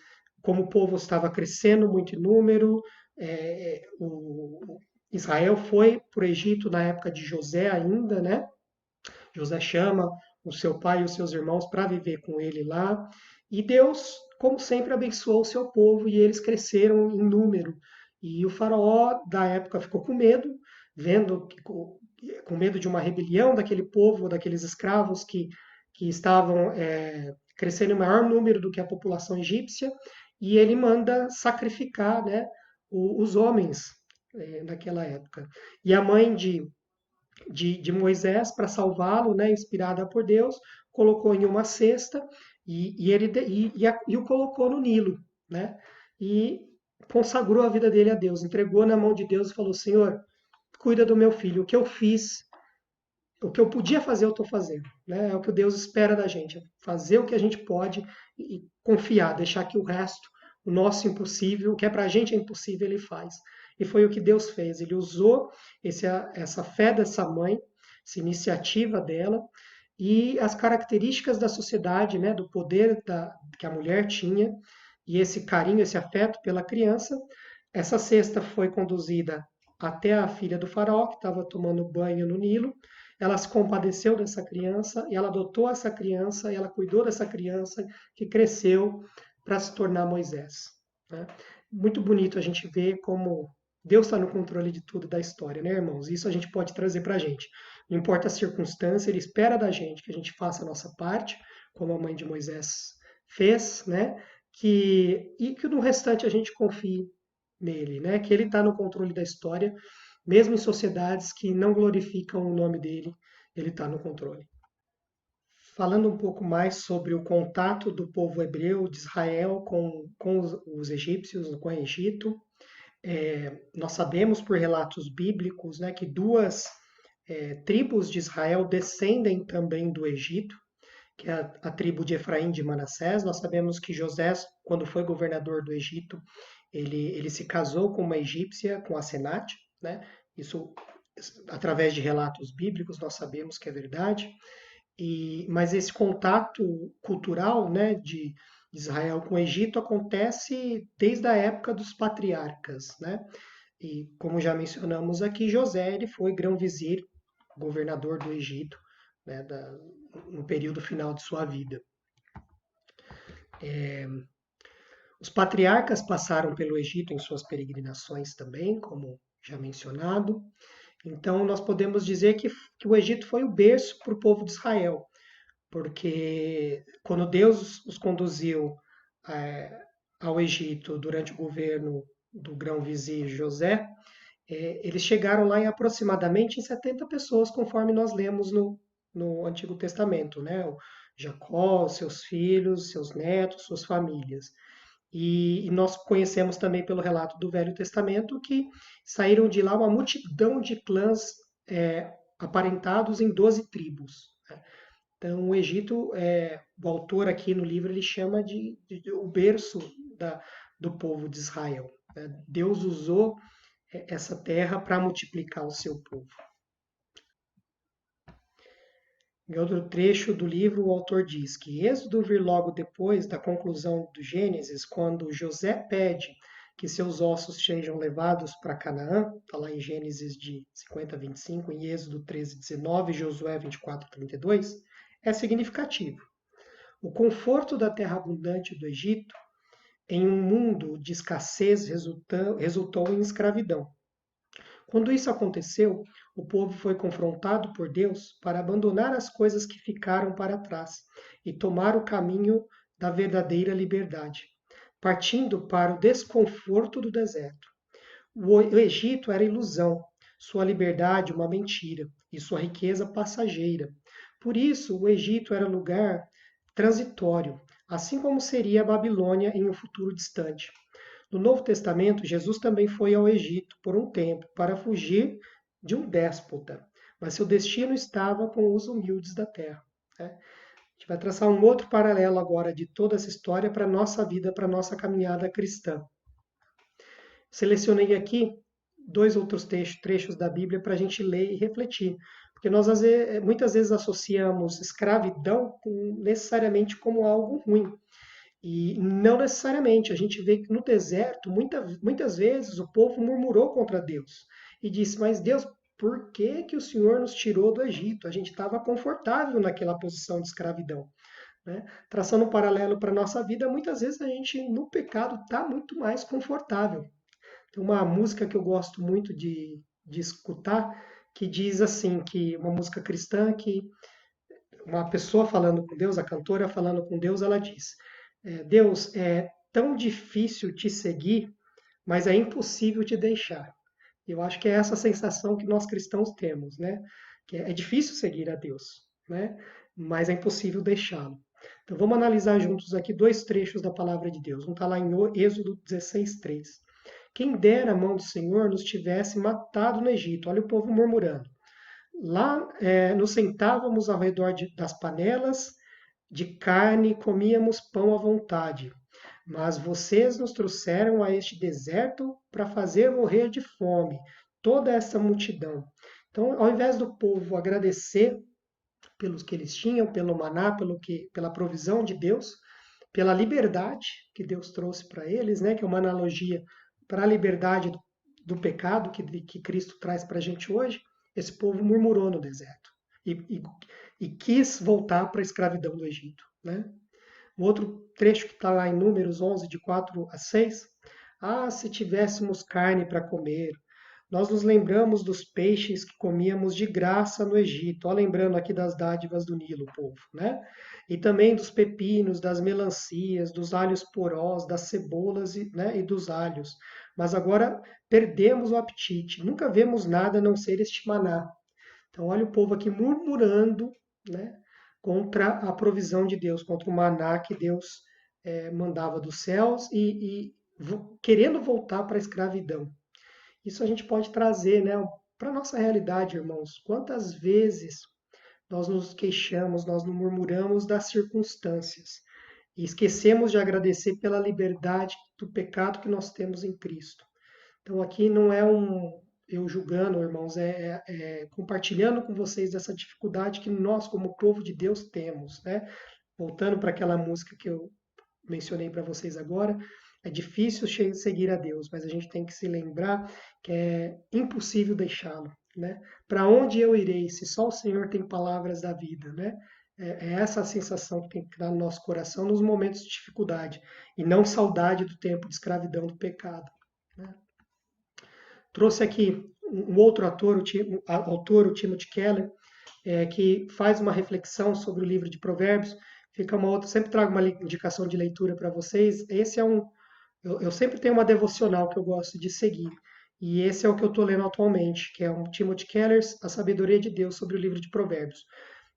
como o povo estava crescendo muito em número, Israel foi para o Egito na época de José ainda, né? José chama o seu pai e os seus irmãos para viver com ele lá. E Deus, como sempre, abençoou o seu povo e eles cresceram em número. E o faraó da época ficou com medo, vendo com medo de uma rebelião daquele povo, daqueles escravos que estavam crescendo em maior número do que a população egípcia, e ele manda sacrificar, né, os homens naquela época. E a mãe de Moisés, para salvá-lo, né, inspirada por Deus, colocou em uma cesta e o colocou no Nilo, né? E consagrou a vida dele a Deus, entregou na mão de Deus e falou: Senhor, cuida do meu filho. O que eu fiz, o que eu podia fazer, eu estou fazendo. Né? É o que Deus espera da gente, fazer o que a gente pode e confiar, deixar que o resto, o nosso impossível, o que é para a gente é impossível, ele faz. E foi o que Deus fez. Ele usou essa fé dessa mãe, essa iniciativa dela, e as características da sociedade, né, do poder que a mulher tinha, e esse carinho, esse afeto pela criança. Essa cesta foi conduzida até a filha do faraó, que estava tomando banho no Nilo. Ela se compadeceu dessa criança e ela adotou essa criança e ela cuidou dessa criança que cresceu para se tornar Moisés. Né? Muito bonito a gente ver como Deus está no controle de tudo da história, né, irmãos? Isso a gente pode trazer para a gente. Não importa a circunstância, Ele espera da gente que a gente faça a nossa parte, como a mãe de Moisés fez, né? E que no restante a gente confie nele, né? Que ele está no controle da história, mesmo em sociedades que não glorificam o nome dele, ele está no controle. Falando um pouco mais sobre o contato do povo hebreu de Israel com os egípcios, com o Egito, nós sabemos por relatos bíblicos, né, que duas tribos de Israel descendem também do Egito, que é a tribo de Efraim de Manassés. Nós sabemos que José, quando foi governador do Egito, ele se casou com uma egípcia, com Asenate, né? Isso, através de relatos bíblicos, nós sabemos que é verdade. Mas esse contato cultural, né, de Israel com o Egito acontece desde a época dos patriarcas, né? E como já mencionamos aqui, José ele foi grão-vizir, governador do Egito, né, no período final de sua vida. Os patriarcas passaram pelo Egito em suas peregrinações também, como já mencionado. Então, nós podemos dizer que o Egito foi o berço para o povo de Israel, porque quando Deus os conduziu ao Egito durante o governo do grão-vizir José, eles chegaram lá em aproximadamente em 70 pessoas, conforme nós lemos no Antigo Testamento, né? O Jacó, seus filhos, seus netos, suas famílias. E nós conhecemos também pelo relato do Velho Testamento que saíram de lá uma multidão de clãs aparentados em 12 tribos. Né? Então, o Egito, o autor aqui no livro, ele chama de o berço do povo de Israel. Né? Deus usou essa terra para multiplicar o seu povo. Em outro trecho do livro, o autor diz que Êxodo vir logo depois da conclusão do Gênesis, quando José pede que seus ossos sejam levados para Canaã, está lá em Gênesis de 50 a 25, em Êxodo 13, 19, Josué 24, 32, é significativo. O conforto da terra abundante do Egito, em um mundo de escassez, resultou em escravidão. Quando isso aconteceu, o povo foi confrontado por Deus para abandonar as coisas que ficaram para trás e tomar o caminho da verdadeira liberdade, partindo para o desconforto do deserto. O Egito era ilusão, sua liberdade uma mentira e sua riqueza passageira. Por isso, o Egito era lugar transitório, assim como seria a Babilônia em um futuro distante. No Novo Testamento, Jesus também foi ao Egito por um tempo para fugir de um déspota, mas seu destino estava com os humildes da terra. Né? A gente vai traçar um outro paralelo agora de toda essa história para a nossa vida, para a nossa caminhada cristã. Selecionei aqui dois outros trechos da Bíblia para a gente ler e refletir, porque nós muitas vezes associamos escravidão necessariamente como algo ruim. E não necessariamente, a gente vê que no deserto, muitas vezes, o povo murmurou contra Deus e disse: Mas Deus, por que o Senhor nos tirou do Egito? A gente estava confortável naquela posição de escravidão. Né? Traçando um paralelo para a nossa vida, muitas vezes a gente, no pecado, está muito mais confortável. Tem uma música que eu gosto muito de escutar, que diz assim, que uma música cristã, que uma pessoa falando com Deus, a cantora falando com Deus, ela diz: Deus, é tão difícil te seguir, mas é impossível te deixar. Eu acho que é essa sensação que nós cristãos temos, né? Que é difícil seguir a Deus, né? Mas é impossível deixá-lo. Então vamos analisar juntos aqui dois trechos da palavra de Deus. Um está lá em Êxodo 16, 3. Quem dera a mão do Senhor nos tivesse matado no Egito. Olha o povo murmurando. Lá nos sentávamos ao redor das panelas de carne e comíamos pão à vontade. Mas vocês nos trouxeram a este deserto para fazer morrer de fome toda essa multidão. Então, ao invés do povo agradecer pelos que eles tinham, pelo maná, pela provisão de Deus, pela liberdade que Deus trouxe para eles, né, que é uma analogia para a liberdade do pecado que Cristo traz para a gente hoje, esse povo murmurou no deserto e quis voltar para a escravidão do Egito. Né? Um outro trecho que está lá em Números 11, de 4 a 6. Ah, se tivéssemos carne para comer. Nós nos lembramos dos peixes que comíamos de graça no Egito. Ó, lembrando aqui das dádivas do Nilo, povo. Né? E também dos pepinos, das melancias, dos alhos porós, das cebolas, né, e dos alhos. mas agora perdemos o apetite. Nunca vemos nada a não ser este maná. Então, olha o povo aqui murmurando, né, contra a provisão de Deus, contra o maná que Deus mandava dos céus querendo voltar para a escravidão. Isso a gente pode trazer, né, para a nossa realidade, irmãos. Quantas vezes nós nos queixamos, nós nos murmuramos das circunstâncias e esquecemos de agradecer pela liberdade do pecado que nós temos em Cristo. Então aqui não é eu julgando, irmãos, compartilhando com vocês dessa dificuldade que nós, como povo de Deus, temos, né? Voltando para aquela música que eu mencionei para vocês agora, é difícil seguir a Deus, mas a gente tem que se lembrar que é impossível deixá-lo, né? Para onde eu irei se só o Senhor tem palavras da vida, né? É essa a sensação que tem que dar no nosso coração nos momentos de dificuldade e não saudade do tempo de escravidão do pecado, né? Trouxe aqui um outro autor, o Timothy Keller, que faz uma reflexão sobre o livro de Provérbios. Fica uma outra, sempre trago uma indicação de leitura para vocês. Esse é eu sempre tenho uma devocional que eu gosto de seguir. E esse é o que eu estou lendo atualmente, que é um Timothy Keller, A Sabedoria de Deus sobre o livro de Provérbios.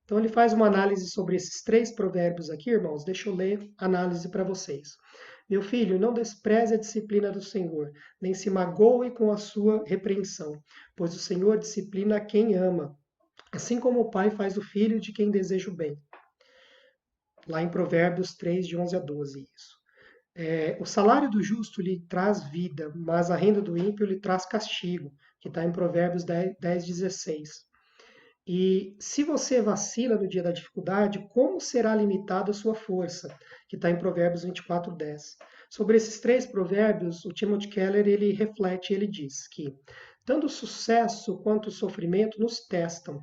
Então ele faz uma análise sobre esses 3 provérbios aqui, irmãos. Deixa eu ler a análise para vocês. Meu filho, não despreze a disciplina do Senhor, nem se magoe com a sua repreensão, pois o Senhor disciplina quem ama, assim como o pai faz o filho de quem deseja o bem. Lá em Provérbios 3, de 11 a 12, isso. O salário do justo lhe traz vida, mas a renda do ímpio lhe traz castigo, que está em Provérbios 10, 16. E se você vacila no dia da dificuldade, como será limitada a sua força? Que está em Provérbios 24, 10. Sobre esses 3 provérbios, o Timothy Keller ele reflete, ele diz que tanto o sucesso quanto o sofrimento nos testam.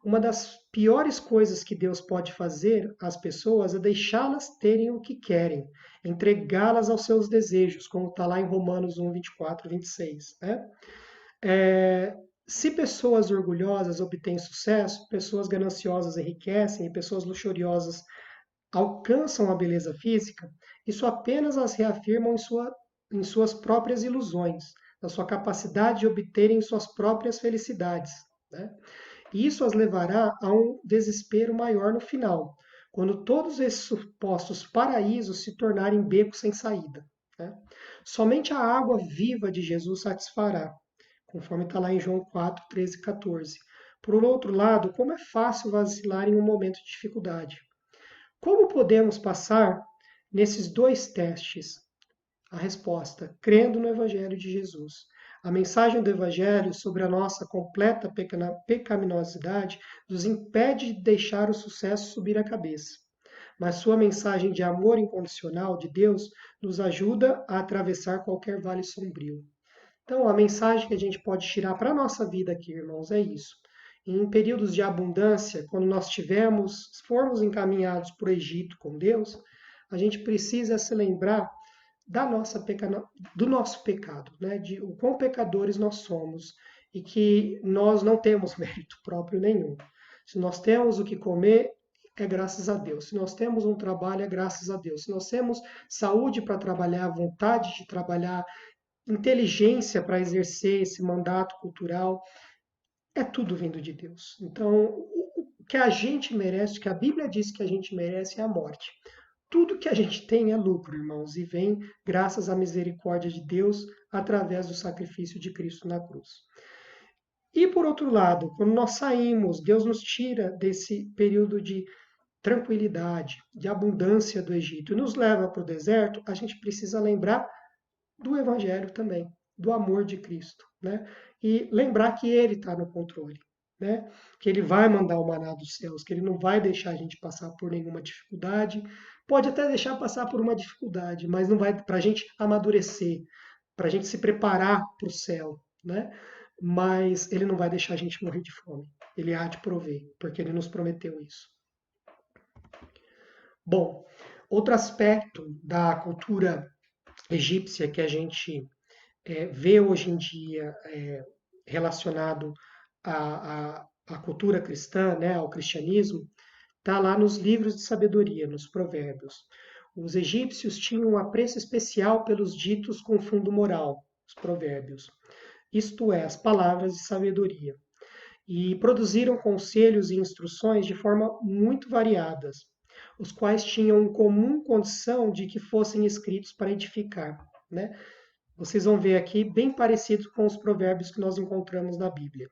Uma das piores coisas que Deus pode fazer às pessoas é deixá-las terem o que querem, entregá-las aos seus desejos, como está lá em Romanos 1, 24, 26. Né? Se pessoas orgulhosas obtêm sucesso, pessoas gananciosas enriquecem e pessoas luxuriosas alcançam a beleza física, isso apenas as reafirma em suas próprias ilusões, na sua capacidade de obterem suas próprias felicidades. Né? E isso as levará a um desespero maior no final, quando todos esses supostos paraísos se tornarem becos sem saída. Né? Somente a água viva de Jesus satisfará, conforme está lá em João 4, 13 e 14. Por outro lado, como é fácil vacilar em um momento de dificuldade. Como podemos passar nesses 2 testes? A resposta: crendo no Evangelho de Jesus. A mensagem do Evangelho sobre a nossa completa pecaminosidade nos impede de deixar o sucesso subir a cabeça. Mas sua mensagem de amor incondicional de Deus nos ajuda a atravessar qualquer vale sombrio. Então, a mensagem que a gente pode tirar para a nossa vida aqui, irmãos, é isso. Em períodos de abundância, quando nós formos encaminhados para o Egito com Deus, a gente precisa se lembrar do nosso pecado, né? De o quão pecadores nós somos e que nós não temos mérito próprio nenhum. Se nós temos o que comer, é graças a Deus. Se nós temos um trabalho, é graças a Deus. Se nós temos saúde para trabalhar, vontade de trabalhar, inteligência para exercer esse mandato cultural, é tudo vindo de Deus. Então, o que a gente merece, o que a Bíblia diz que a gente merece é a morte. Tudo que a gente tem é lucro, irmãos, e vem graças à misericórdia de Deus através do sacrifício de Cristo na cruz. E por outro lado, quando nós saímos, Deus nos tira desse período de tranquilidade, de abundância do Egito e nos leva para o deserto, a gente precisa lembrar do Evangelho também, do amor de Cristo, né? E lembrar que Ele está no controle, né? Que Ele vai mandar o maná dos céus, que Ele não vai deixar a gente passar por nenhuma dificuldade. Pode até deixar passar por uma dificuldade, mas não vai para a gente amadurecer, para a gente se preparar para o céu, né? Mas Ele não vai deixar a gente morrer de fome. Ele há de prover, porque Ele nos prometeu isso. Bom, outro aspecto da cultura egípcia que a gente vê hoje em dia relacionado à cultura cristã, né, ao cristianismo, está lá nos livros de sabedoria, nos provérbios. Os egípcios tinham um apreço especial pelos ditos com fundo moral. os provérbios, isto é, as palavras de sabedoria, e produziram conselhos e instruções de forma muito variadas, os quais tinham em comum condição de que fossem escritos para edificar, né? Vocês vão ver aqui bem parecido com os provérbios que nós encontramos na Bíblia.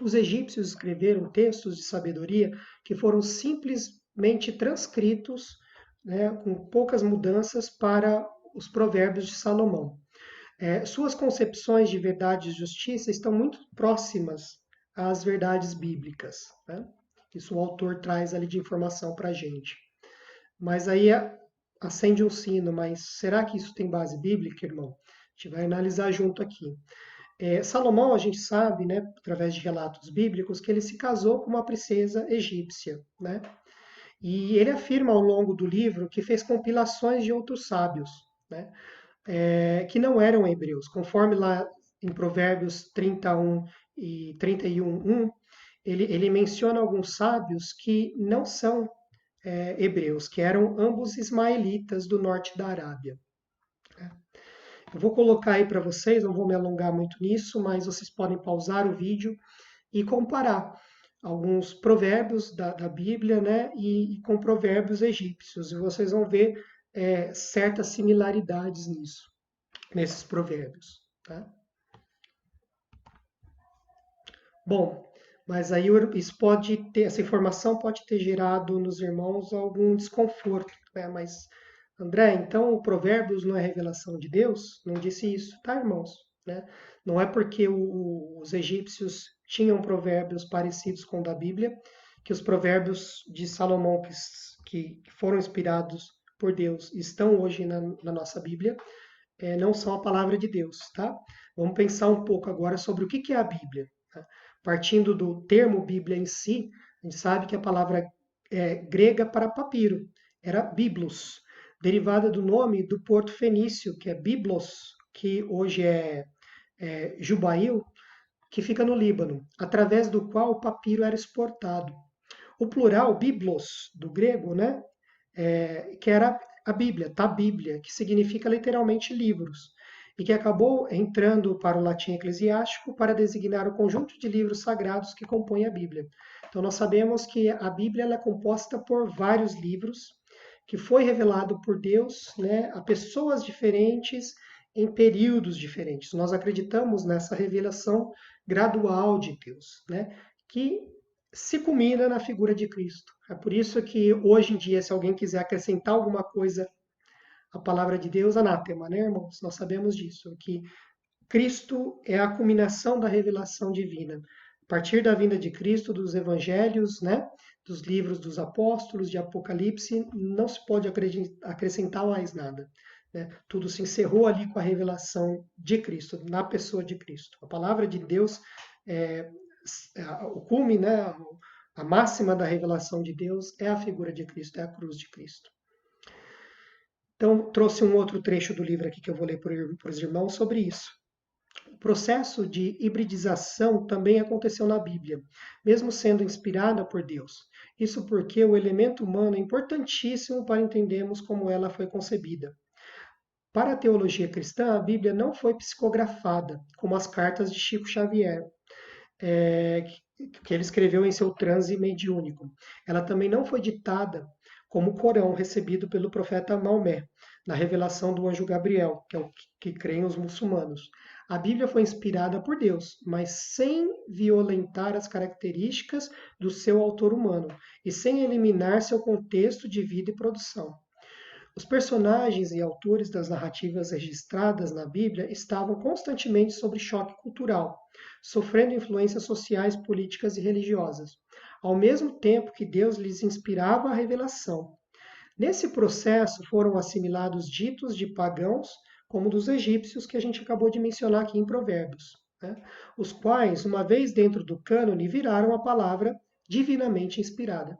Os egípcios escreveram textos de sabedoria que foram simplesmente transcritos, né, com poucas mudanças para os provérbios de Salomão. Suas concepções de verdade e justiça estão muito próximas às verdades bíblicas, né? Isso o autor traz ali de informação para a gente. Mas aí acende um sino, mas será que isso tem base bíblica, irmão? A gente vai analisar junto aqui. Salomão, a gente sabe, né, através de relatos bíblicos, que ele se casou com uma princesa egípcia, né? E ele afirma ao longo do livro que fez compilações de outros sábios, né, que não eram hebreus. Conforme lá em Provérbios 31 e 31:1, ele menciona alguns sábios que não são hebreus, que eram ambos ismaelitas do norte da Arábia. Eu vou colocar aí para vocês, não vou me alongar muito nisso, mas vocês podem pausar o vídeo e comparar alguns provérbios da Bíblia, né, e com provérbios egípcios. E vocês vão ver certas similaridades nisso, nesses provérbios. Tá? Bom, mas aí isso pode ter, essa informação pode ter gerado nos irmãos algum desconforto, né? Mas, André, então o Provérbios não é revelação de Deus? Não disse isso, tá, irmãos? Né? Não é porque os egípcios tinham provérbios parecidos com o da Bíblia, que os provérbios de Salomão, que foram inspirados por Deus, estão hoje na nossa Bíblia, não são a palavra de Deus, tá? Vamos pensar um pouco agora sobre o que é a Bíblia. Tá? Partindo do termo Bíblia em si, a gente sabe que a palavra grega para papiro era biblos, derivada do nome do porto fenício, que é Biblos, que hoje é Jubail, que fica no Líbano, através do qual o papiro era exportado. O plural, biblos, do grego, né, que era a Bíblia, tá Bíblia, que significa literalmente livros, e que acabou entrando para o latim eclesiástico para designar o conjunto de livros sagrados que compõe a Bíblia. Então nós sabemos que a Bíblia é composta por vários livros, que foi revelado por Deus, né, a pessoas diferentes em períodos diferentes. Nós acreditamos nessa revelação gradual de Deus, né, que se culmina na figura de Cristo. É por isso que hoje em dia, se alguém quiser acrescentar alguma coisa à palavra de Deus, anátema, né, irmãos? Nós sabemos disso, que Cristo é a culminação da revelação divina. A partir da vinda de Cristo, dos evangelhos, né, dos livros dos apóstolos, de Apocalipse, não se pode acrescentar mais nada. Né? Tudo se encerrou ali com a revelação de Cristo, na pessoa de Cristo. A palavra de Deus é o cume, né, a máxima da revelação de Deus é a figura de Cristo, é a cruz de Cristo. Então, trouxe um outro trecho do livro aqui que eu vou ler para os irmãos sobre isso. O processo de hibridização também aconteceu na Bíblia, mesmo sendo inspirada por Deus. Isso porque o elemento humano é importantíssimo para entendermos como ela foi concebida. Para a teologia cristã, a Bíblia não foi psicografada, como as cartas de Chico Xavier, que ele escreveu em seu transe mediúnico. Ela também não foi ditada como o Corão recebido pelo profeta Maomé, na revelação do anjo Gabriel, que é o que creem os muçulmanos. A Bíblia foi inspirada por Deus, mas sem violentar as características do seu autor humano e sem eliminar seu contexto de vida e produção. Os personagens e autores das narrativas registradas na Bíblia estavam constantemente sob choque cultural, sofrendo influências sociais, políticas e religiosas, ao mesmo tempo que Deus lhes inspirava a revelação. Nesse processo foram assimilados ditos de pagãos, como dos egípcios, que a gente acabou de mencionar aqui em Provérbios, né? Os quais, uma vez dentro do cânone, viraram a palavra divinamente inspirada.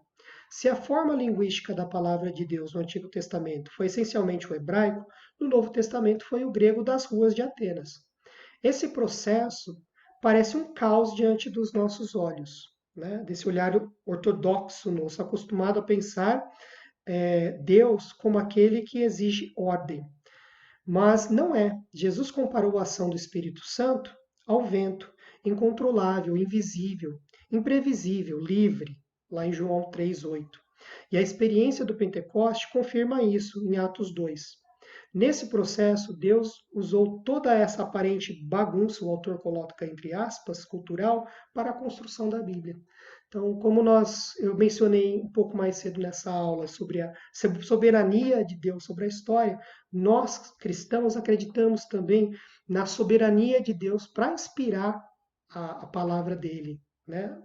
Se a forma linguística da palavra de Deus no Antigo Testamento foi essencialmente o hebraico, no Novo Testamento foi o grego das ruas de Atenas. Esse processo parece um caos diante dos nossos olhos, né? Desse olhar ortodoxo nosso, acostumado a pensar Deus como aquele que exige ordem. Mas não é. Jesus comparou a ação do Espírito Santo ao vento, incontrolável, invisível, imprevisível, livre, lá em João 3:8. E a experiência do Pentecoste confirma isso em Atos 2. Nesse processo, Deus usou toda essa aparente bagunça, o autor coloca entre aspas, cultural, para a construção da Bíblia. Então, como eu mencionei um pouco mais cedo nessa aula sobre a soberania de Deus sobre a história, nós cristãos acreditamos também na soberania de Deus para inspirar a palavra dele, né?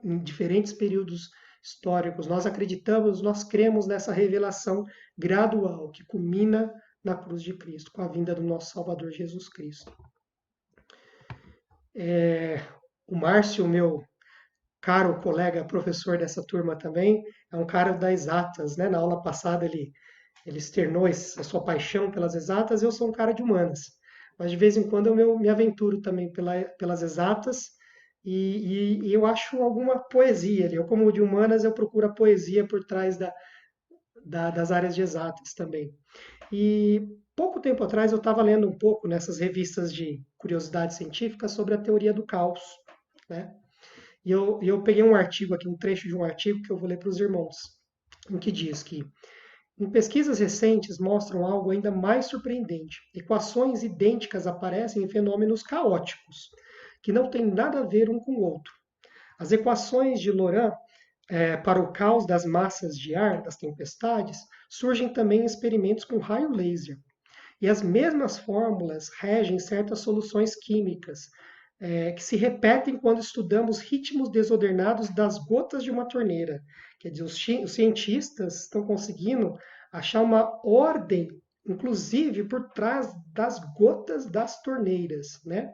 Em diferentes períodos históricos. Nós acreditamos, nós cremos nessa revelação gradual que culmina na cruz de Cristo, com a vinda do nosso Salvador Jesus Cristo. O Márcio, meu caro colega, professor dessa turma também, é um cara das exatas, né? Na aula passada ele externou a sua paixão pelas exatas, eu sou um cara de humanas. Mas de vez em quando eu me aventuro também pelas exatas e eu acho alguma poesia ali. Eu, como de humanas, eu procuro a poesia por trás das áreas de exatas também. E pouco tempo atrás eu estava lendo um pouco nessas revistas de curiosidade científica sobre a teoria do caos, né? E eu peguei um artigo aqui, um trecho de um artigo que eu vou ler para os irmãos, em que diz que em pesquisas recentes mostram algo ainda mais surpreendente. Equações idênticas aparecem em fenômenos caóticos, que não têm nada a ver um com o outro. As equações de Laurent para o caos das massas de ar, das tempestades, surgem também em experimentos com raio laser. E as mesmas fórmulas regem certas soluções químicas, que se repetem quando estudamos ritmos desordenados das gotas de uma torneira. Quer dizer, os cientistas estão conseguindo achar uma ordem, inclusive por trás das gotas das torneiras, né?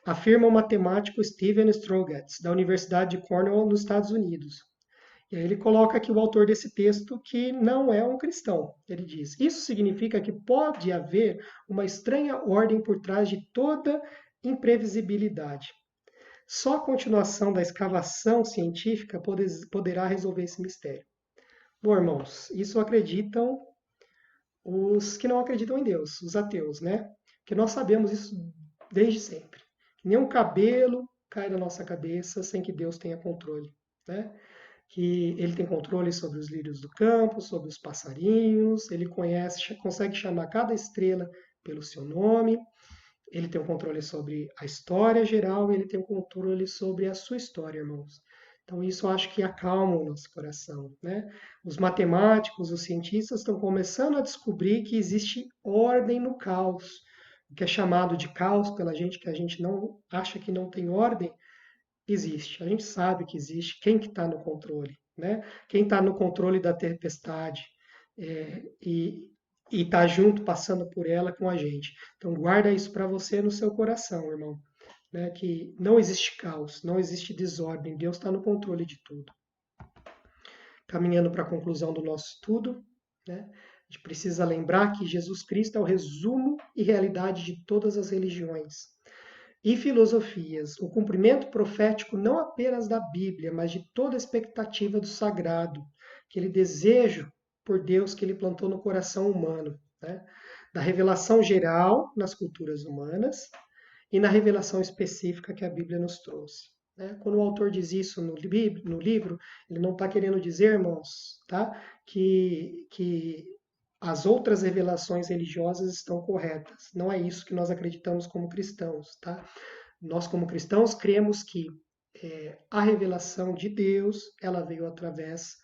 Afirma o matemático Steven Strogatz, da Universidade de Cornell, nos Estados Unidos. E aí ele coloca aqui o autor desse texto que não é um cristão. Ele diz: isso significa que pode haver uma estranha ordem por trás de toda imprevisibilidade. Só a continuação da escavação científica poderá resolver esse mistério. Bom, irmãos, isso acreditam os que não acreditam em Deus, os ateus, né? Que nós sabemos isso desde sempre. Nenhum cabelo cai da nossa cabeça sem que Deus tenha controle, né? Que ele tem controle sobre os lírios do campo, sobre os passarinhos, ele consegue chamar cada estrela pelo seu nome, ele tem o controle sobre a história geral e ele tem o controle sobre a sua história, irmãos. Então isso eu acho que acalma o nosso coração, né? Os matemáticos, os cientistas estão começando a descobrir que existe ordem no caos. O que é chamado de caos pela gente, que a gente não acha que não tem ordem, existe. A gente sabe que existe. Quem que está no controle, né? Quem está no controle da tempestade e está junto, passando por ela com a gente. Então guarda isso para você no seu coração, irmão. Né? Que não existe caos, não existe desordem. Deus está no controle de tudo. Caminhando para a conclusão do nosso estudo, né? A gente precisa lembrar que Jesus Cristo é o resumo e realidade de todas as religiões e filosofias, o cumprimento profético não apenas da Bíblia, mas de toda a expectativa do sagrado, aquele desejo por Deus que ele plantou no coração humano, né? Da revelação geral nas culturas humanas e na revelação específica que a Bíblia nos trouxe. Né? Quando o autor diz isso no livro, ele não está querendo dizer, irmãos, tá? que as outras revelações religiosas estão corretas. Não é isso que nós acreditamos como cristãos, tá? Nós, como cristãos, cremos que a revelação de Deus, ela veio através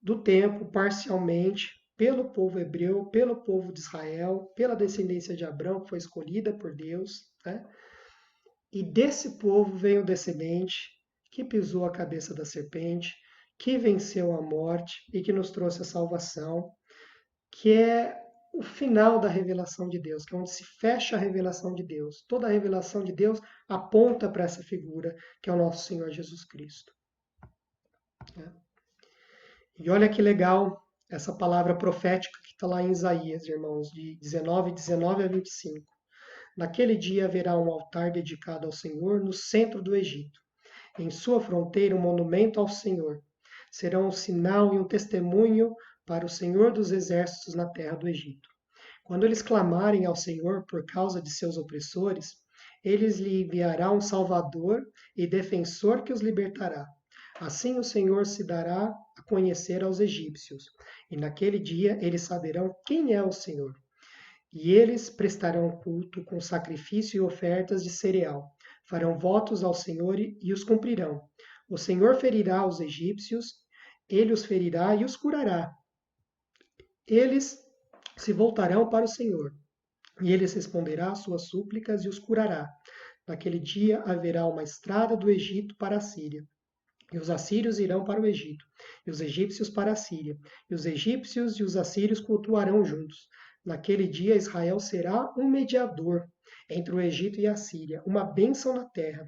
do tempo, parcialmente, pelo povo hebreu, pelo povo de Israel, pela descendência de Abraão, que foi escolhida por Deus, né? E desse povo veio o descendente que pisou a cabeça da serpente, que venceu a morte e que nos trouxe a salvação, que é o final da revelação de Deus, que é onde se fecha a revelação de Deus. Toda a revelação de Deus aponta para essa figura, que é o nosso Senhor Jesus Cristo. E olha que legal essa palavra profética que está lá em Isaías, irmãos, de 19 a 25. Naquele dia haverá um altar dedicado ao Senhor no centro do Egito. Em sua fronteira, um monumento ao Senhor. Serão um sinal e um testemunho para o Senhor dos exércitos na terra do Egito. Quando eles clamarem ao Senhor por causa de seus opressores, eles lhe enviará um Salvador e defensor que os libertará. Assim o Senhor se dará a conhecer aos egípcios, e naquele dia eles saberão quem é o Senhor. E eles prestarão culto com sacrifício e ofertas de cereal. Farão votos ao Senhor e os cumprirão. O Senhor ferirá os egípcios, ele os ferirá e os curará. Eles se voltarão para o Senhor, e ele responderá às suas súplicas e os curará. Naquele dia haverá uma estrada do Egito para a Síria. E os assírios irão para o Egito, e os egípcios para a Síria. E os egípcios e os assírios cultuarão juntos. Naquele dia Israel será um mediador entre o Egito e a Síria, uma bênção na terra.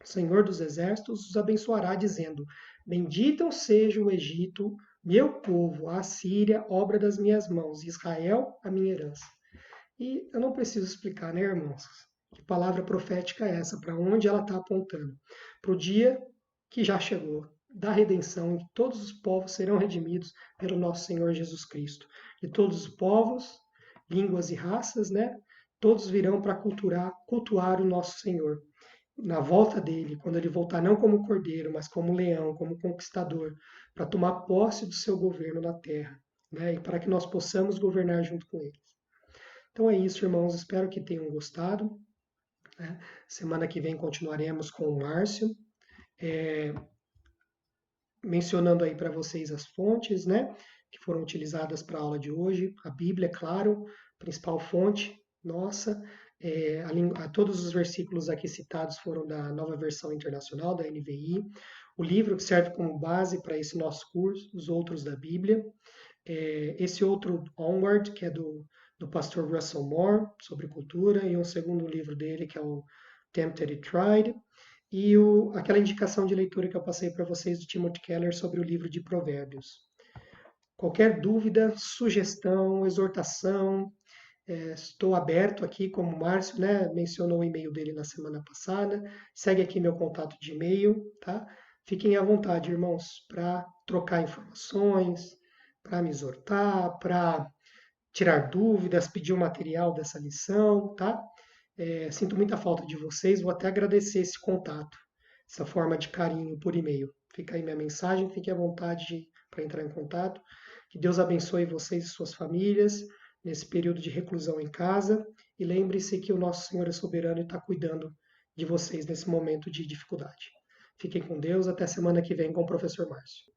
O Senhor dos exércitos os abençoará, dizendo: Bendito seja o Egito, meu povo, a Síria, obra das minhas mãos, e Israel, a minha herança. E eu não preciso explicar, né, irmãos? Que palavra profética é essa? Para onde ela está apontando? Para o dia que já chegou, da redenção, em que todos os povos serão redimidos pelo nosso Senhor Jesus Cristo. De todos os povos, línguas e raças, né? Todos virão para cultuar o nosso Senhor. Na volta dele, quando ele voltar não como cordeiro, mas como leão, como conquistador, para tomar posse do seu governo na terra, né? E para que nós possamos governar junto com ele. Então é isso, irmãos. Espero que tenham gostado. Né? Semana que vem continuaremos com o Márcio, mencionando aí para vocês as fontes, né, que foram utilizadas para a aula de hoje. A Bíblia, é claro, principal fonte nossa. Todos os versículos aqui citados foram da Nova Versão Internacional, da NVI. O livro que serve como base para esse nosso curso, os outros da Bíblia. Esse outro, Onward, que é do pastor Russell Moore, sobre cultura, e um segundo livro dele, que é o Tempted and Tried, e aquela indicação de leitura que eu passei para vocês do Timothy Keller sobre o livro de Provérbios. Qualquer dúvida, sugestão, exortação, estou aberto aqui, como o Márcio, né, mencionou o e-mail dele na semana passada. Segue aqui meu contato de e-mail, tá? Fiquem à vontade, irmãos, para trocar informações, para me exortar, para tirar dúvidas, pedir o material dessa lição, tá? Sinto muita falta de vocês, vou até agradecer esse contato, essa forma de carinho por e-mail. Fica aí minha mensagem, fique à vontade para entrar em contato. Que Deus abençoe vocês e suas famílias nesse período de reclusão em casa. E lembre-se que o nosso Senhor é soberano e está cuidando de vocês nesse momento de dificuldade. Fiquem com Deus, até semana que vem com o professor Márcio.